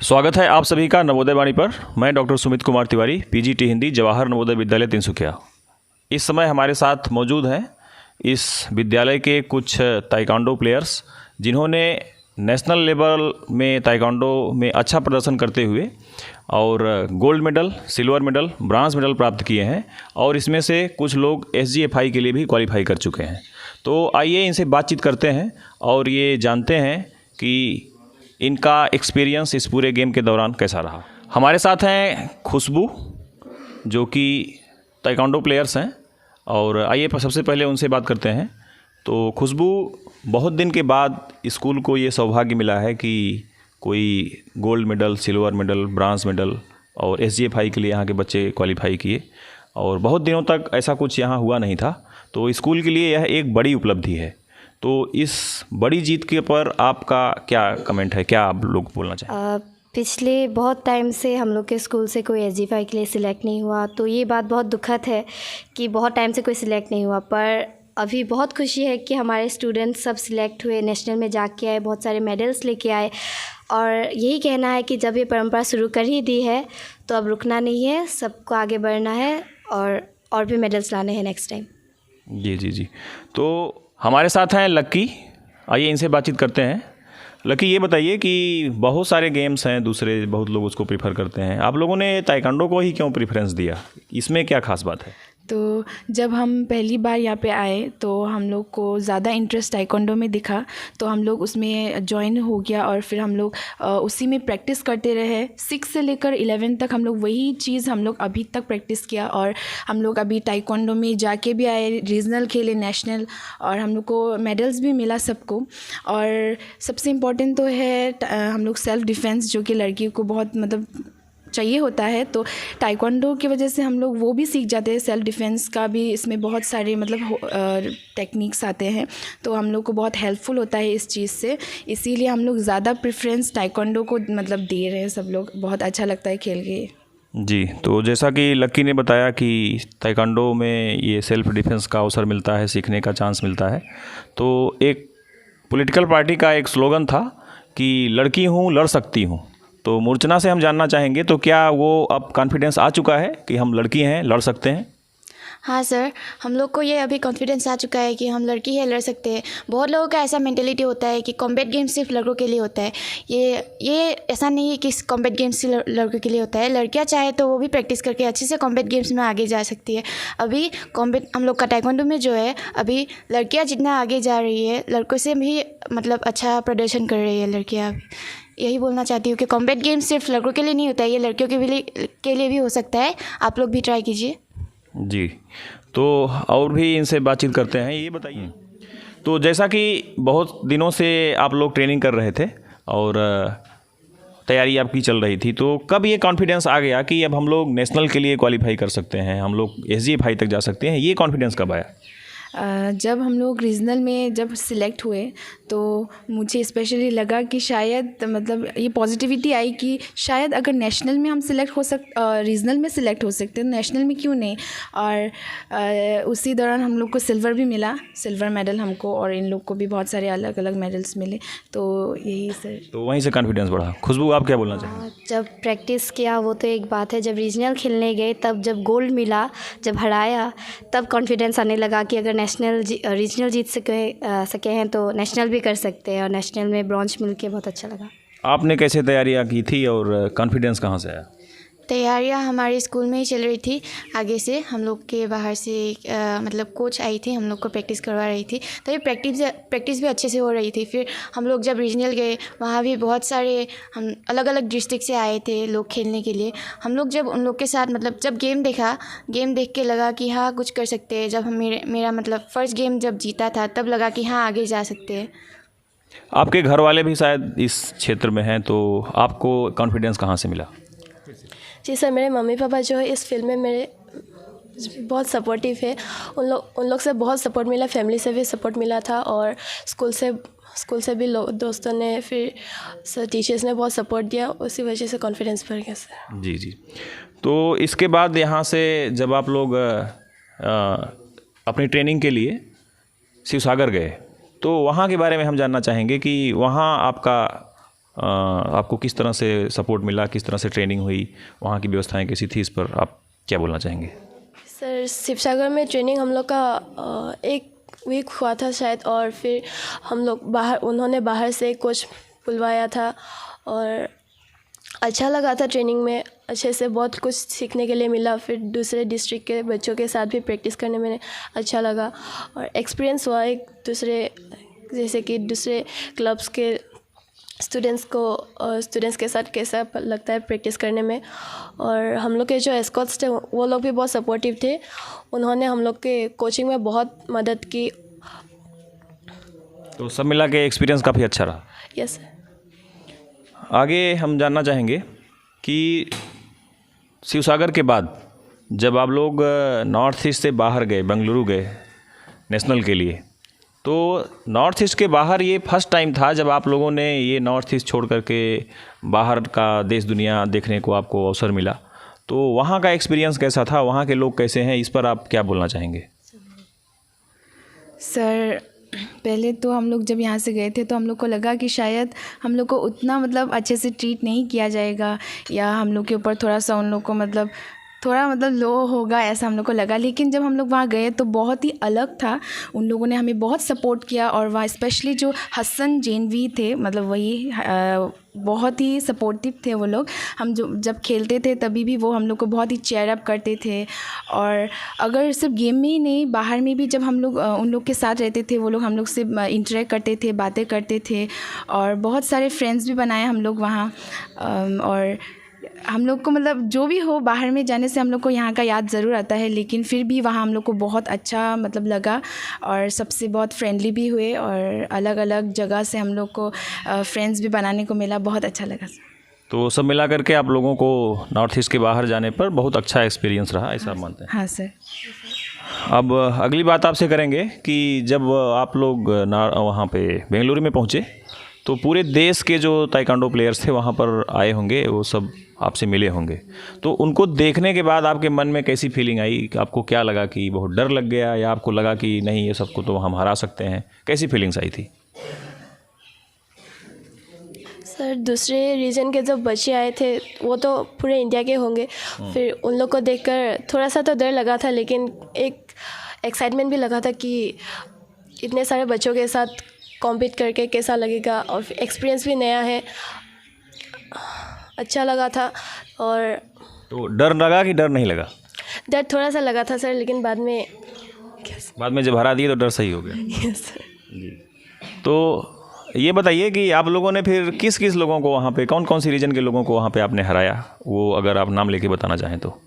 स्वागत है आप सभी का नवोदय वाणी पर। मैं डॉक्टर सुमित कुमार तिवारी, पीजीटी हिंदी, जवाहर नवोदय विद्यालय तिनसुकिया। इस समय हमारे साथ मौजूद हैं इस विद्यालय के कुछ ताइक्वांडो प्लेयर्स जिन्होंने नेशनल लेवल में ताइक्वांडो में अच्छा प्रदर्शन करते हुए और gold medal, silver medal, bronze medal प्राप्त किए हैं और इसमें से कुछ लोग एसजीएफआई के लिए भी क्वालिफाई कर चुके हैं। तो आइए इनसे बातचीत करते हैं और ये जानते हैं कि इनका एक्सपीरियंस इस पूरे गेम के दौरान कैसा रहा। हमारे साथ हैं खुशबू जो कि ताइक्वांडो प्लेयर्स हैं और आइए सबसे पहले उनसे बात करते हैं। तो खुशबू, बहुत दिन के बाद स्कूल को ये सौभाग्य मिला है कि कोई gold medal, silver medal, bronze medal और एसजीएफआई के लिए यहाँ के बच्चे क्वालिफाई किए और बहुत दिनों तक ऐसा कुछ यहाँ हुआ नहीं था। तो स्कूल के लिए यह एक बड़ी उपलब्धि है। तो इस बड़ी जीत के पर आपका क्या कमेंट है, क्या आप लोग बोलना चाहें? पिछले बहुत टाइम से हम लोग के स्कूल से कोई एसजीएफआई के लिए सिलेक्ट नहीं हुआ, तो ये बात बहुत दुखद है कि बहुत टाइम से कोई सिलेक्ट नहीं हुआ। पर अभी बहुत खुशी है कि हमारे स्टूडेंट्स सब सिलेक्ट हुए, नेशनल में जाके आए, बहुत सारे मेडल्स लेके आए और यही कहना है कि जब ये परंपरा शुरू कर ही दी है तो अब रुकना नहीं है, सबको आगे बढ़ना है और भी मेडल्स लाने हैं नेक्स्ट टाइम। जी जी जी। तो हमारे साथ हैं लक्की, आइए इनसे बातचीत करते हैं। लक्की, ये बताइए कि बहुत सारे गेम्स हैं दूसरे, बहुत लोग उसको प्रीफर करते हैं, आप लोगों ने ताइक्वांडो को ही क्यों प्रेफरेंस दिया? इसमें क्या खास बात है? तो जब हम पहली बार यहाँ पे आए तो हम लोग को ज़्यादा इंटरेस्ट ताइक्वांडो में दिखा, तो हम लोग उसमें ज्वाइन हो गया और फिर हम लोग उसी में प्रैक्टिस करते रहे। 6 से लेकर 11 तक हम लोग वही चीज़ हम लोग अभी तक प्रैक्टिस किया और हम लोग अभी ताइक्वांडो में जाके भी आए, रीजनल खेले, नेशनल, और हम लोग को मेडल्स भी मिला सबको। और सबसे इम्पोर्टेंट तो है हम लोग सेल्फ़ डिफेंस, जो कि लड़कियों को बहुत चाहिए होता है। तो ताइक्वांडो की वजह से हम लोग वो भी सीख जाते हैं, सेल्फ़ डिफेंस का भी इसमें बहुत सारे टेक्निक्स आते हैं, तो हम लोग को बहुत हेल्पफुल होता है इस चीज़ से। इसीलिए हम लोग ज़्यादा प्रेफरेंस ताइक्वांडो को दे रहे हैं सब लोग, बहुत अच्छा लगता है खेल के। जी, तो जैसा कि लक्की ने बताया कि ताइक्वांडो में ये सेल्फ डिफेंस का अवसर मिलता है, सीखने का चांस मिलता है। तो एक पॉलिटिकल पार्टी का एक स्लोगन था कि लड़की हूँ लड़ सकती हूँ। तो मूर्छना से हम जानना चाहेंगे, तो क्या वो अब कॉन्फिडेंस आ चुका है कि हम लड़की हैं, लड़ सकते हैं? हाँ सर, हम लोग को ये अभी कॉन्फिडेंस आ चुका है कि हम लड़की है, लड़ सकते हैं। बहुत लोगों का ऐसा मेंटेलिटी होता है कि कॉम्बैट गेम सिर्फ लड़कों के लिए होता है। ये ऐसा नहीं है कि कॉम्बैट गेम्स सिर्फ लड़कों के लिए होता है। लड़कियां चाहे तो वो भी प्रैक्टिस करके अच्छे से कॉम्बैट गेम्स में आगे जा सकती है। अभी कॉम्बैट हम लोग का ताइक्वांडो में जो है, अभी लड़कियाँ जितना आगे जा रही है, लड़कों से भी अच्छा प्रदर्शन कर रही है लड़कियाँ। यही बोलना चाहती हूँ कि कॉम्बैट गेम सिर्फ लड़कों के लिए नहीं होता है, ये लड़कियों के लिए भी हो सकता है। आप लोग भी ट्राई कीजिए। जी, तो और भी इनसे बातचीत करते हैं। ये बताइए, तो जैसा कि बहुत दिनों से आप लोग ट्रेनिंग कर रहे थे और तैयारी आपकी चल रही थी, तो कब ये कॉन्फिडेंस आ गया कि अब हम लोग नेशनल के लिए क्वालिफाई कर सकते हैं, हम लोग एसजीएफआई तक जा सकते हैं? ये कॉन्फिडेंस कब आया? जब हम लोग रीजनल में जब सिलेक्ट हुए तो मुझे स्पेशली लगा कि शायद ये पॉजिटिविटी आई कि शायद अगर नेशनल में हम रीजनल में सिलेक्ट हो सकते हैं, नेशनल में क्यों नहीं। और उसी दौरान हम लोग को सिल्वर भी मिला, सिल्वर मेडल हमको, और इन लोग को भी बहुत सारे अलग अलग मेडल्स मिले। तो यही सर, तो वहीं से कॉन्फिडेंस बढ़ा। खुशबू, आप क्या बोलना चाहेंगे? जब प्रैक्टिस किया वो तो एक बात है, जब रीजनल खेलने गए तब जब गोल्ड मिला, जब हराया, तब कॉन्फिडेंस आने लगा कि अगर रीजनल जीत सके हैं तो नेशनल भी कर सकते हैं। और नेशनल में ब्रॉन्ज मिल के बहुत अच्छा लगा। आपने कैसे तैयारियां की थी और कॉन्फिडेंस कहाँ से आया? तैयारियां हमारे स्कूल में ही चल रही थी। आगे से हम लोग के बाहर से कोच आई थी, हम लोग को प्रैक्टिस करवा रही थी, तो ये प्रैक्टिस भी अच्छे से हो रही थी। फिर हम लोग जब रीजनल गए, वहाँ भी बहुत सारे हम अलग अलग डिस्ट्रिक्ट से आए थे लोग खेलने के लिए। हम लोग जब उन लोग के साथ जब गेम देख के लगा कि हाँ कुछ कर सकते हैं। जब मेरा फर्स्ट गेम जब जीता था, तब लगा कि हाँ आगे जा सकते हैं। आपके घर वाले भी शायद इस क्षेत्र में हैं, तो आपको कॉन्फिडेंस कहाँ से मिला? जी सर, मेरे मम्मी पापा जो है इस फील्ड में मेरे बहुत सपोर्टिव है। उन लोग से बहुत सपोर्ट मिला, फैमिली से भी सपोर्ट मिला था, और स्कूल से भी दोस्तों ने, फिर सर टीचर्स ने बहुत सपोर्ट दिया। उसी वजह से कॉन्फिडेंस बढ़ गया सर। जी जी। तो इसके बाद यहाँ से जब आप लोग अपनी ट्रेनिंग के लिए शिवसागर गए, तो वहाँ के बारे में हम जानना चाहेंगे कि वहाँ आपका आपको किस तरह से सपोर्ट मिला, किस तरह से ट्रेनिंग हुई, वहाँ की व्यवस्थाएं कैसी थी, इस पर आप क्या बोलना चाहेंगे? सर शिवसागर में ट्रेनिंग हम लोग का एक वीक हुआ था शायद, और फिर हम लोग उन्होंने बाहर से कोच बुलवाया था और अच्छा लगा था। ट्रेनिंग में अच्छे से बहुत कुछ सीखने के लिए मिला। फिर दूसरे डिस्ट्रिक्ट के बच्चों के साथ भी प्रैक्टिस करने में अच्छा लगा और एक्सपीरियंस हुआ एक दूसरे, जैसे कि दूसरे क्लब्स के स्टूडेंट्स के साथ कैसा लगता है प्रैक्टिस करने में। और हम लोग के जो एस्कॉट्स थे वो लोग भी बहुत सपोर्टिव थे, उन्होंने हम लोग के कोचिंग में बहुत मदद की। तो सब मिला के एक्सपीरियंस काफ़ी अच्छा रहा। यस। आगे हम जानना चाहेंगे कि शिवसागर के बाद जब आप लोग नॉर्थ ईस्ट से बाहर गए, बेंगलुरु गए नेशनल के लिए, तो नॉर्थ ईस्ट के बाहर ये फर्स्ट टाइम था जब आप लोगों ने ये नॉर्थ ईस्ट छोड़ करके बाहर का देश दुनिया देखने को आपको अवसर मिला। तो वहाँ का एक्सपीरियंस कैसा था, वहाँ के लोग कैसे हैं, इस पर आप क्या बोलना चाहेंगे? सर पहले तो हम लोग जब यहाँ से गए थे तो हम लोग को लगा कि शायद हम लोग को उतना मतलब अच्छे से ट्रीट नहीं किया जाएगा, या हम लोग के ऊपर थोड़ा सा उन लोग को मतलब थोड़ा मतलब लो होगा, ऐसा हम लोग को लगा। लेकिन जब हम लोग वहाँ गए तो बहुत ही अलग था। उन लोगों ने हमें बहुत सपोर्ट किया, और वहाँ स्पेशली जो हसन जेनवी थे, मतलब वही बहुत ही सपोर्टिव थे वो लोग। हम जब खेलते थे तभी भी वो हम लोग को बहुत ही चेयर अप करते थे। और अगर सिर्फ गेम में ही नहीं, बाहर में भी जब हम लोग उन लोग के साथ रहते थे, वो लोग हम लोग से इंटरेक्ट करते थे, बातें करते थे, और बहुत सारे फ्रेंड्स भी बनाए हम लोग वहाँ। और हम लोग को मतलब जो भी हो, बाहर में जाने से हम लोग को यहाँ का याद ज़रूर आता है, लेकिन फिर भी वहाँ हम लोग को बहुत अच्छा मतलब लगा, और सबसे बहुत फ्रेंडली भी हुए, और अलग अलग जगह से हम लोग को फ्रेंड्स भी बनाने को मिला। बहुत अच्छा लगा। तो सब मिला करके आप लोगों को नॉर्थ ईस्ट के बाहर जाने पर बहुत अच्छा एक्सपीरियंस रहा, ऐसा आप मानते हैं? हाँ सर। अब अगली बात आपसे करेंगे कि जब आप लोग वहाँ पे बेंगलुरु में पहुँचे तो पूरे देश के जो ताइक्वांडो प्लेयर्स थे वहाँ पर आए होंगे, वो सब आपसे मिले होंगे। तो उनको देखने के बाद आपके मन में कैसी फीलिंग आई? आपको क्या लगा कि बहुत डर लग गया, या आपको लगा कि नहीं ये सबको तो हम हरा सकते हैं? कैसी फीलिंग्स आई थी? सर दूसरे रीजन के जब बच्चे आए थे वो तो पूरे इंडिया के होंगे, फिर उन लोग को देखकर थोड़ा सा तो डर लगा था, लेकिन एक एक्साइटमेंट भी लगा था कि इतने सारे बच्चों के साथ कॉम्पीट करके कैसा लगेगा, और एक्सपीरियंस भी नया है, अच्छा लगा था। और तो डर लगा कि डर नहीं लगा? डर थोड़ा सा लगा था सर, लेकिन बाद में जब हरा दिए तो डर सही हो गया। Yes sir. जी। तो ये बताइए कि आप लोगों ने फिर किस किस लोगों को वहाँ पे, कौन कौन सी रीजन के लोगों को वहाँ पे आपने हराया, वो अगर आप नाम लेके बताना चाहें तो?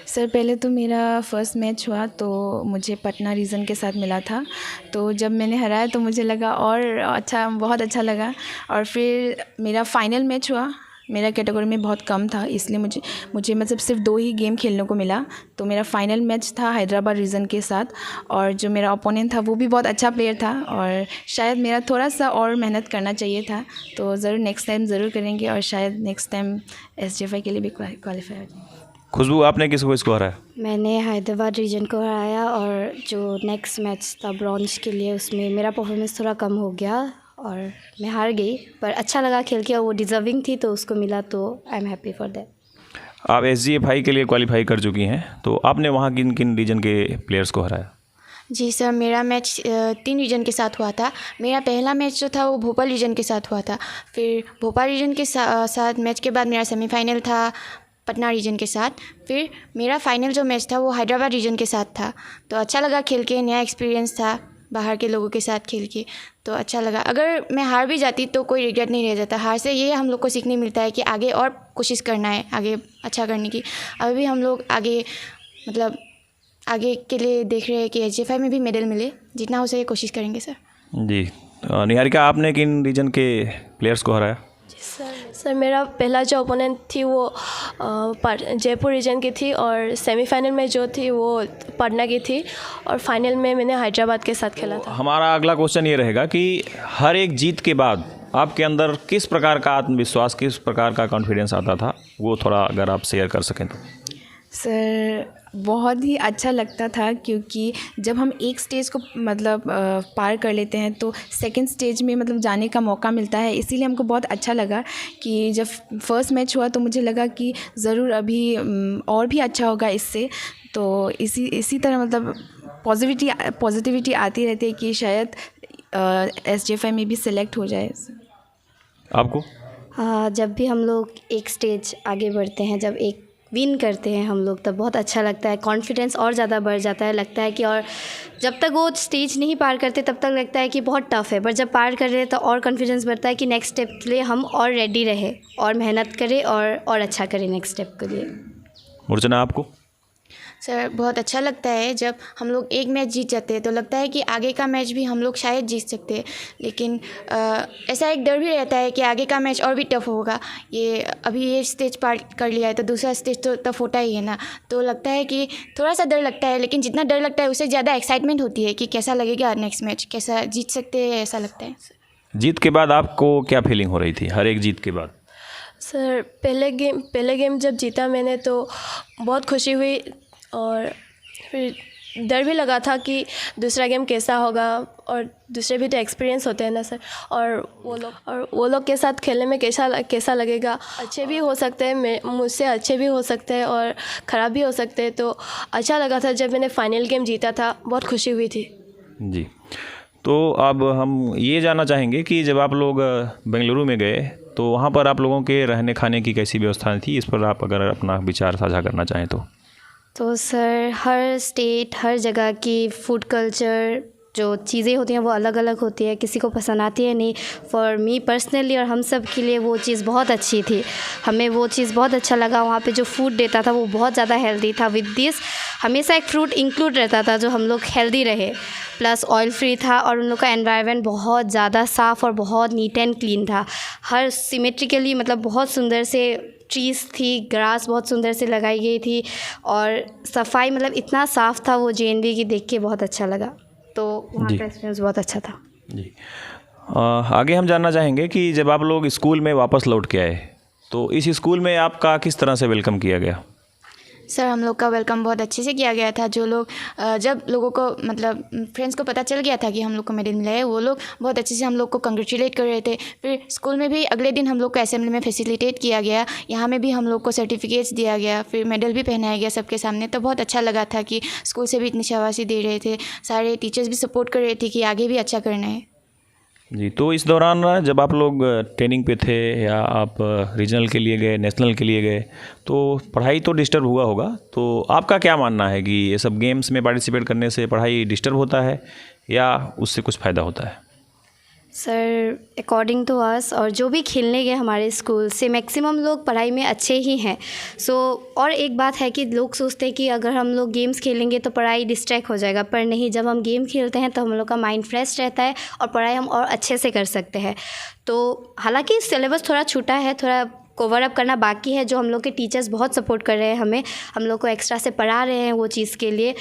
सर पहले तो मेरा फर्स्ट मैच हुआ तो मुझे पटना रीजन के साथ मिला था। तो जब मैंने हराया तो मुझे लगा और अच्छा, बहुत अच्छा लगा। और फिर मेरा फाइनल मैच हुआ, मेरा कैटेगरी में बहुत कम था, इसलिए मुझे मतलब सिर्फ 2 ही गेम खेलने को मिला। तो मेरा फाइनल मैच था हैदराबाद रीजन के साथ, और जो मेरा ओपोनेंट था वो भी बहुत अच्छा प्लेयर था, और शायद मेरा थोड़ा सा और मेहनत करना चाहिए था। तो ज़रूर नेक्स्ट टाइम ज़रूर करेंगे, और शायद नेक्स्ट टाइम SGFI के लिए भी क्वालिफाई हो जाए। खुशबू, आपने किसको हराया? मैंने हैदराबाद रीजन को हराया, और जो नेक्स्ट मैच था ब्रॉन्ज के लिए उसमें मेरा परफॉर्मेंस थोड़ा कम हो गया और मैं हार गई, पर अच्छा लगा खेल के, और वो डिज़र्विंग थी तो उसको मिला, तो I am happy for that. आप SGFI के लिए क्वालिफाई कर चुकी हैं, तो आपने वहाँ किन किन रीजन के प्लेयर्स को हराया? जी सर, मेरा मैच 3 रीजन के साथ हुआ था। मेरा पहला मैच जो था वो भोपाल रीजन के साथ हुआ था। फिर भोपाल रीजन के साथ मैच के बाद मेरा सेमीफाइनल था पटना रीजन के साथ। फिर मेरा फाइनल जो मैच था वो हैदराबाद रीजन के साथ था। तो अच्छा लगा खेल के, नया एक्सपीरियंस था बाहर के लोगों के साथ खेल के, तो अच्छा लगा। अगर मैं हार भी जाती तो कोई रिग्रेट नहीं रह जाता। हार से ये हम लोग को सीखने मिलता है कि आगे और कोशिश करना है, आगे अच्छा करने की। अभी भी हम लोग आगे मतलब आगे के लिए देख रहे हैं कि SGFI में भी मेडल मिले, जितना हो सके कोशिश करेंगे सर। जी। निहारिका, आपने किन रीजन के प्लेयर्स को हराया? सर मेरा पहला जो ओपोनेंट थी वो जयपुर रीजन की थी, और सेमीफाइनल में जो थी वो पटना की थी, और फाइनल में मैंने हैदराबाद के साथ खेला था। हमारा अगला क्वेश्चन ये रहेगा कि हर एक जीत के बाद आपके अंदर किस प्रकार का आत्मविश्वास, किस प्रकार का कॉन्फिडेंस आता था, वो थोड़ा अगर आप शेयर कर सकें तो। सर बहुत ही अच्छा लगता था, क्योंकि जब हम एक स्टेज को मतलब पार कर लेते हैं तो सेकंड स्टेज में मतलब जाने का मौका मिलता है। इसीलिए हमको बहुत अच्छा लगा कि जब फर्स्ट मैच हुआ तो मुझे लगा कि ज़रूर अभी और भी अच्छा होगा इससे। तो इसी तरह मतलब पॉजिटिविटी आती रहती है कि शायद SGFI में भी सिलेक्ट हो जाए। आपको? जब भी हम लोग एक स्टेज आगे बढ़ते हैं, जब एक विन करते हैं हम लोग, तब बहुत अच्छा लगता है, कॉन्फिडेंस और ज़्यादा बढ़ जाता है। लगता है कि और जब तक वो स्टेज नहीं पार करते तब तक लगता है कि बहुत टफ़ है, पर जब पार कर रहे हैं तो और कॉन्फिडेंस बढ़ता है कि नेक्स्ट स्टेप के लिए हम और रेडी रहे और मेहनत करें और अच्छा करें नेक्स्ट स्टेप के लिए। मूर्चना, आपको? सर बहुत अच्छा लगता है जब हम लोग एक मैच जीत जाते हैं तो लगता है कि आगे का मैच भी हम लोग शायद जीत सकते हैं, लेकिन ऐसा एक डर भी रहता है कि आगे का मैच और भी टफ होगा। ये स्टेज पार कर लिया है तो दूसरा स्टेज तो टफ होता ही है ना, तो लगता है कि थोड़ा सा डर लगता है, लेकिन जितना डर लगता है उससे ज़्यादा एक्साइटमेंट होती है कि कैसा लगेगा नेक्स्ट मैच, कैसा जीत सकते हैं, ऐसा लगता है। जीत के बाद आपको क्या फीलिंग हो रही थी हर एक जीत के बाद? सर पहले गेम जब जीता मैंने तो बहुत खुशी हुई, और फिर डर भी लगा था कि दूसरा गेम कैसा होगा, और दूसरे भी तो एक्सपीरियंस होते हैं ना सर, और वो लोग के साथ खेलने में कैसा लगेगा। अच्छे भी हो सकते हैं, मुझसे अच्छे भी हो सकते हैं और ख़राब भी हो सकते हैं। तो अच्छा लगा था जब मैंने फाइनल गेम जीता था, बहुत खुशी हुई थी। जी, तो अब हम ये जानना चाहेंगे कि जब आप लोग बेंगलुरु में गए तो वहाँ पर आप लोगों के रहने खाने की कैसी व्यवस्था थी? इस पर आप अगर अपना विचार साझा करना चाहें तो सर हर स्टेट, हर जगह की फूड कल्चर जो चीज़ें होती हैं वो अलग अलग होती है, किसी को पसंद आती है नहीं। फॉर मी पर्सनली और हम सब के लिए वो चीज़ बहुत अच्छी थी, हमें वो चीज़ बहुत अच्छा लगा। वहाँ पे जो फूड देता था वो बहुत ज़्यादा हेल्दी था, विद दिस हमेशा एक फ्रूट इंक्लूड रहता था जो हम लोग हेल्दी रहे, प्लस ऑयल फ्री था, और उन लोग का एनवायरनमेंट बहुत ज़्यादा साफ़ और बहुत नीट एंड क्लीन था। हर सिमेट्रिकली मतलब बहुत सुंदर से ट्रीज़ थी, ग्रास बहुत सुंदर से लगाई गई थी, और सफाई मतलब इतना साफ़ था वो JNV की, देख के बहुत अच्छा लगा। तो वहाँ का एक्सपीरियंस बहुत अच्छा था। जी, आगे हम जानना चाहेंगे कि जब आप लोग स्कूल में वापस लौट के आए तो इस स्कूल में आपका किस तरह से वेलकम किया गया? सर हम लोग का वेलकम बहुत अच्छे से किया गया था। जो लोग जब लोगों को मतलब फ्रेंड्स को पता चल गया था कि हम लोग को मेडल मिला है, वो लोग बहुत अच्छे से हम लोग को कंग्रेचुलेट कर रहे थे। फिर स्कूल में भी अगले दिन हम लोग को असेंबली में फैसिलिटेट किया गया, यहाँ में भी हम लोग को सर्टिफिकेट्स दिया गया, फिर मेडल भी पहनाया गया सबके सामने। तो बहुत अच्छा लगा था कि स्कूल से भी इतनी शाबाशी दे रहे थे, सारे टीचर्स भी सपोर्ट कर रहे थे कि आगे भी अच्छा करना है। जी, तो इस दौरान जब आप लोग ट्रेनिंग पे थे या आप रीजनल के लिए गए, नेशनल के लिए गए, तो पढ़ाई तो डिस्टर्ब हुआ होगा, तो आपका क्या मानना है कि ये सब गेम्स में पार्टिसिपेट करने से पढ़ाई डिस्टर्ब होता है या उससे कुछ फ़ायदा होता है? सर अकॉर्डिंग टू अस, और जो भी खेलने गए हमारे स्कूल से, मैक्सिमम लोग पढ़ाई में अच्छे ही हैं। और एक बात है कि लोग सोचते हैं कि अगर हम लोग गेम्स खेलेंगे तो पढ़ाई डिस्ट्रैक्ट हो जाएगा, पर नहीं, जब हम गेम खेलते हैं तो हम लोग का माइंड फ्रेश रहता है और पढ़ाई हम और अच्छे से कर सकते हैं। तो हालांकि सिलेबस थोड़ा छूटा है, थोड़ा कवर अप करना बाकी है, जो हम लोग के टीचर्स बहुत सपोर्ट कर रहे हैं हमें, हम लोग को एक्स्ट्रा से पढ़ा रहे हैं वो चीज़ के लिए।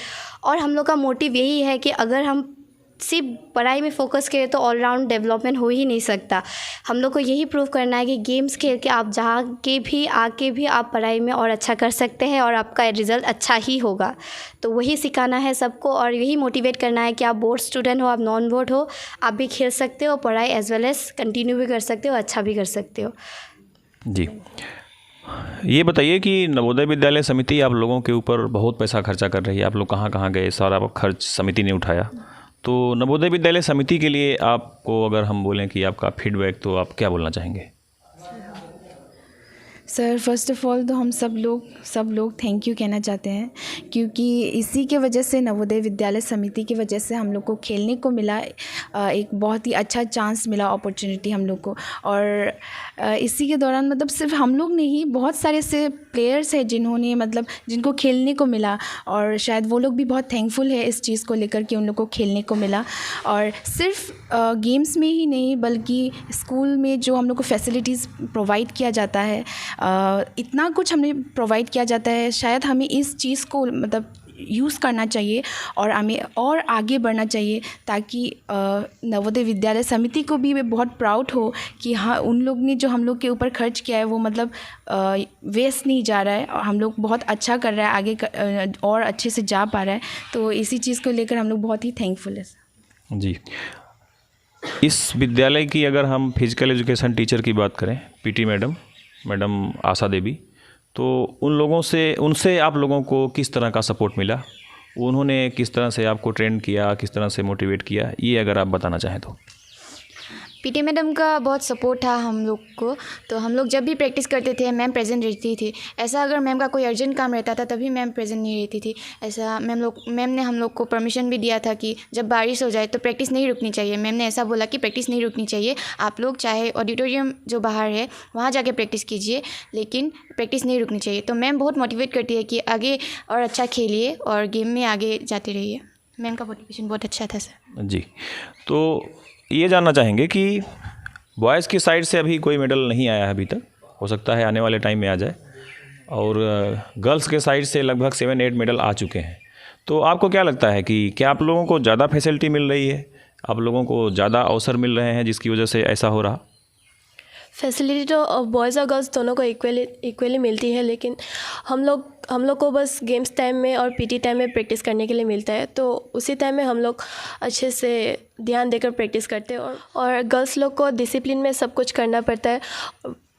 और हम लोग का मोटिव यही है कि अगर हम सिर्फ पढ़ाई में फोकस करें तो ऑलराउंड डेवलपमेंट हो ही नहीं सकता। हम लोग को यही प्रूव करना है कि गेम्स खेल के आप जहाँ के भी आके भी आप पढ़ाई में और अच्छा कर सकते हैं और आपका रिज़ल्ट अच्छा ही होगा। तो वही सिखाना है सबको और यही मोटिवेट करना है कि आप बोर्ड स्टूडेंट हो, आप नॉन बोर्ड हो, आप भी खेल सकते हो, पढ़ाई एज वेल एज कंटिन्यू भी कर सकते हो, अच्छा भी कर सकते हो। जी, ये बताइए कि नवोदय विद्यालय समिति आप लोगों के ऊपर बहुत पैसा खर्चा कर रही है, आप लोग कहाँ कहाँ गए, सारा खर्च समिति ने उठाया। तो नवोदय विद्यालय समिति के लिए आपको अगर हम बोलें कि आपका फीडबैक, तो आप क्या बोलना चाहेंगे? सर फर्स्ट ऑफ़ ऑल तो हम सब लोग थैंक यू कहना चाहते हैं, क्योंकि इसी के वजह से नवोदय विद्यालय समिति की वजह से हम लोग को खेलने को मिला, एक बहुत ही अच्छा चांस मिला, अपॉर्चुनिटी हम लोग को। और इसी के दौरान मतलब सिर्फ हम लोग नहीं, बहुत सारे ऐसे प्लेयर्स हैं जिन्होंने मतलब जिनको खेलने को मिला, और शायद वो लोग भी बहुत थैंकफुल है इस चीज़ को लेकर कि उन लोग को खेलने को मिला। और सिर्फ गेम्स में ही नहीं बल्कि स्कूल में जो हम लोग को फैसिलिटीज़ प्रोवाइड किया जाता है, इतना कुछ हमें प्रोवाइड किया जाता है, शायद हमें इस चीज़ को मतलब यूज़ करना चाहिए और हमें और आगे बढ़ना चाहिए, ताकि नवोदय विद्यालय समिति को भी बहुत प्राउड हो कि हाँ, उन लोग ने जो हम लोग के ऊपर खर्च किया है वो मतलब वेस्ट नहीं जा रहा है और हम लोग बहुत अच्छा कर रहा है, आगे और अच्छे से जा पा रहा है। तो इसी चीज़ को लेकर हम लोग बहुत ही थैंकफुल है। जी, इस विद्यालय की अगर हम फिजिकल एजुकेशन टीचर की बात करें, पीटी मैडम आशा देवी, तो उनसे आप लोगों को किस तरह का सपोर्ट मिला? उन्होंने किस तरह से आपको ट्रेन किया, किस तरह से मोटिवेट किया, ये अगर आप बताना चाहें तो। पीटी मैडम का बहुत सपोर्ट था हम लोग को। तो हम लोग जब भी प्रैक्टिस करते थे मैम प्रेजेंट रहती थी। ऐसा अगर मैम का कोई अर्जेंट काम रहता था तभी मैम प्रेजेंट नहीं रहती थी। ऐसा मैम ने हम लोग को परमिशन भी दिया था कि जब बारिश हो जाए तो प्रैक्टिस नहीं रुकनी चाहिए। मैम ने ऐसा बोला कि प्रैक्टिस नहीं रुकनी चाहिए, आप लोग चाहे ऑडिटोरियम जो बाहर है वहाँ जाके प्रैक्टिस कीजिए, लेकिन प्रैक्टिस नहीं रुकनी चाहिए। तो मैम बहुत मोटिवेट करती है कि आगे और अच्छा खेलिए और गेम में आगे जाते रहिए। मैम का मोटिवेशन बहुत अच्छा था सर। जी, तो ये जानना चाहेंगे कि बॉयज़ की साइड से अभी कोई मेडल नहीं आया है अभी तक, हो सकता है आने वाले टाइम में आ जाए, और गर्ल्स के साइड से लगभग 7-8 मेडल आ चुके हैं। तो आपको क्या लगता है कि क्या आप लोगों को ज़्यादा फैसिलिटी मिल रही है, आप लोगों को ज़्यादा अवसर मिल रहे हैं जिसकी वजह से ऐसा हो रहा? फैसिलिटी तो बॉयज़ और गर्ल्स दोनों को इक्वली मिलती है, लेकिन हम लोग को बस गेम्स टाइम में और पीटी टाइम में प्रैक्टिस करने के लिए मिलता है। तो उसी टाइम में हम लोग अच्छे से ध्यान देकर प्रैक्टिस करते हैं, और गर्ल्स लोग को डिसिप्लिन में सब कुछ करना पड़ता है।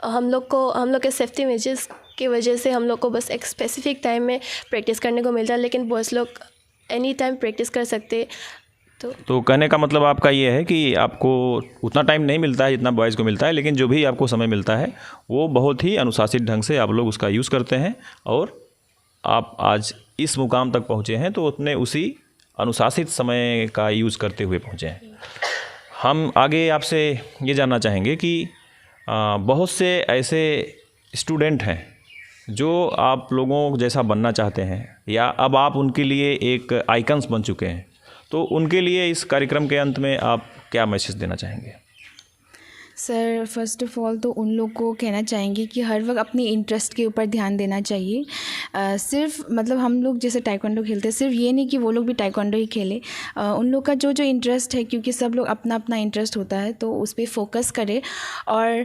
हम लोग के सेफ्टी मेजर्स की वजह से हम लोग को बस एक स्पेसिफिक टाइम में प्रैक्टिस करने को मिलता है, लेकिन बॉयज़ लोग एनी टाइम प्रैक्टिस कर सकते। तो कहने का मतलब आपका ये है कि आपको उतना टाइम नहीं मिलता है जितना बॉयज़ को मिलता है, लेकिन जो भी आपको समय मिलता है वो बहुत ही अनुशासित ढंग से आप लोग उसका यूज़ करते हैं, और आप आज इस मुकाम तक पहुँचे हैं तो उतने उसी अनुशासित समय का यूज़ करते हुए पहुँचे हैं। हम आगे आपसे ये जानना चाहेंगे कि बहुत से ऐसे स्टूडेंट हैं जो आप लोगों जैसा बनना चाहते हैं, या अब आप उनके लिए एक आइकन्स बन चुके हैं, तो उनके लिए इस कार्यक्रम के अंत में आप क्या मैसेज देना चाहेंगे? सर, फर्स्ट ऑफ़ ऑल तो उन लोग को कहना चाहेंगे कि हर वक्त अपनी इंटरेस्ट के ऊपर ध्यान देना चाहिए। सिर्फ मतलब हम लोग जैसे ताइक्वांडो खेलते हैं, सिर्फ ये नहीं कि वो लोग भी ताइक्वांडो ही खेलें। उन लोग का जो इंटरेस्ट है, क्योंकि सब लोग अपना अपना इंटरेस्ट होता है, तो उस पर फोकस करें। और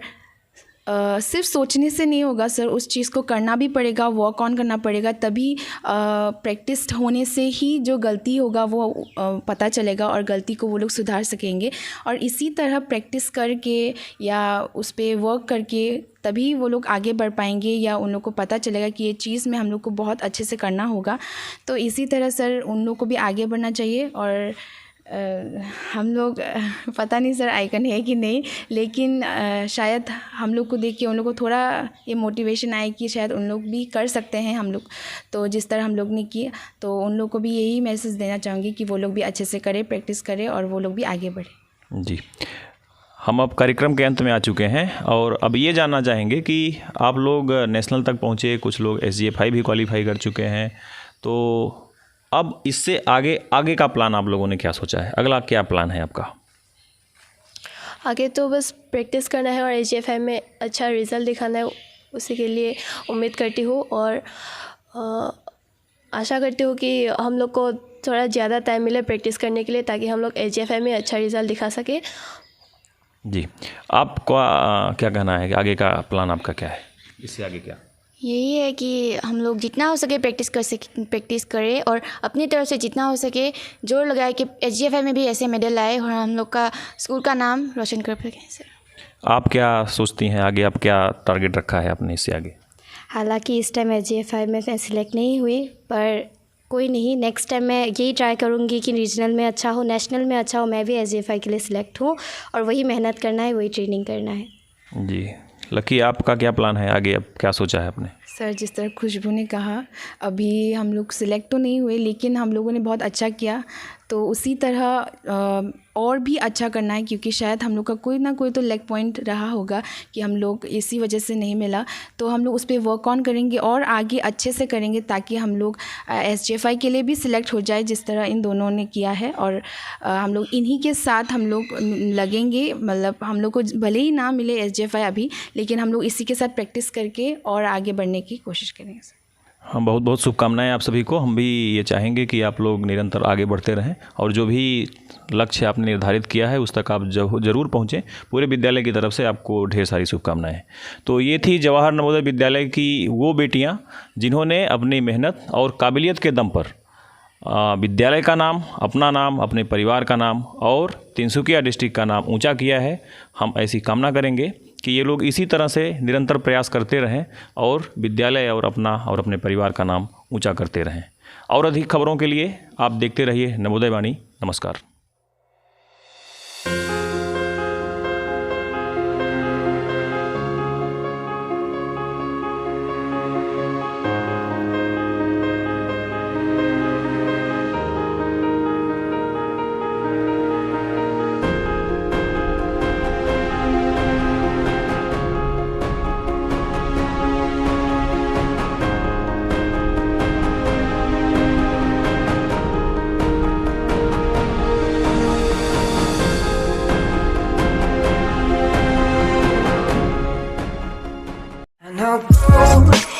सिर्फ सोचने से नहीं होगा सर, उस चीज़ को करना भी पड़ेगा, वर्क ऑन करना पड़ेगा, तभी प्रैक्टिस होने से ही जो गलती होगा वो पता चलेगा और गलती को वो लोग सुधार सकेंगे। और इसी तरह प्रैक्टिस करके या उस पर वर्क करके तभी वो लोग आगे बढ़ पाएंगे, या उन लोग को पता चलेगा कि ये चीज़ में हम लोग को बहुत अच्छे से करना होगा। तो इसी तरह सर उन लोग को भी आगे बढ़ना चाहिए। और हम लोग पता नहीं सर आइकन है कि नहीं, लेकिन शायद हम लोग को देख के उन लोग को थोड़ा ये मोटिवेशन आए कि शायद उन लोग भी कर सकते हैं हम लोग, तो जिस तरह हम लोग ने किया। तो उन लोग को भी यही मैसेज देना चाहूँगी कि वो लोग भी अच्छे से करें, प्रैक्टिस करें, और वो लोग भी आगे बढ़ें। जी, हम अब कार्यक्रम के अंत में आ चुके हैं, और अब ये जानना चाहेंगे कि आप लोग नेशनल तक पहुँचे, कुछ लोग SGFI भी क्वालिफाई कर चुके हैं, तो अब इससे आगे का प्लान आप लोगों ने क्या सोचा है? अगला क्या प्लान है आपका? आगे तो बस प्रैक्टिस करना है और SGFI में अच्छा रिज़ल्ट दिखाना है, उसी के लिए उम्मीद करती हूँ। और आशा करती हूँ कि हम लोग को थोड़ा ज़्यादा टाइम मिले प्रैक्टिस करने के लिए, ताकि हम लोग SGFI में अच्छा रिज़ल्ट दिखा सके। जी, आपका क्या कहना है कि आगे का प्लान आपका क्या है? इससे आगे क्या? यही है कि हम लोग जितना हो सके प्रैक्टिस करें, और अपनी तरफ से जितना हो सके जोर लगाए कि SGFI में भी ऐसे मेडल आए और हम लोग का स्कूल का नाम रोशन कर सकें सर। आप क्या सोचती हैं आगे, आप क्या टारगेट रखा है आपने इससे आगे? हालांकि इस टाइम SGFI में मैं सिलेक्ट नहीं हुई, पर कोई नहीं, नेक्स्ट टाइम मैं यही ट्राई करूँगी कि रीजनल में अच्छा हो, नेशनल में अच्छा हो, मैं भी SGFI के लिए सिलेक्ट हूँ, और वही मेहनत करना है, वही ट्रेनिंग करना है। जी, लकी आपका क्या प्लान है आगे, अब क्या सोचा है आपने? सर, जिस तरह खुशबू ने कहा, अभी हम लोग सिलेक्ट तो नहीं हुए, लेकिन हम लोगों ने बहुत अच्छा किया, तो उसी तरह और भी अच्छा करना है, क्योंकि शायद हम लोग का कोई ना कोई तो लेग पॉइंट रहा होगा कि हम लोग इसी वजह से नहीं मिला। तो हम लोग उस पर वर्क ऑन करेंगे और आगे अच्छे से करेंगे, ताकि हम लोग SGFI के लिए भी सिलेक्ट हो जाए, जिस तरह इन दोनों ने किया है। और हम लोग इन्हीं के साथ हम लोग लगेंगे, मतलब हम लोग को भले ही ना मिले SGFI अभी, लेकिन हम लोग इसी के साथ प्रैक्टिस करके और आगे बढ़ने की कोशिश करेंगे। हम बहुत बहुत शुभकामनाएं आप सभी को। हम भी ये चाहेंगे कि आप लोग निरंतर आगे बढ़ते रहें और जो भी लक्ष्य आपने निर्धारित किया है उस तक आप ज़रूर पहुँचें। पूरे विद्यालय की तरफ से आपको ढेर सारी शुभकामनाएं। तो ये थी जवाहर नवोदय विद्यालय की वो बेटियां जिन्होंने अपनी मेहनत और काबिलियत के दम पर विद्यालय का नाम, अपना नाम, अपने परिवार का नाम और तिनसुकिया डिस्ट्रिक्ट का नाम ऊंचा किया है। हम ऐसी कामना करेंगे कि ये लोग इसी तरह से निरंतर प्रयास करते रहें और विद्यालय और अपना और अपने परिवार का नाम ऊंचा करते रहें। और अधिक खबरों के लिए आप देखते रहिए नवोदय वाणी। नमस्कार। And I'll go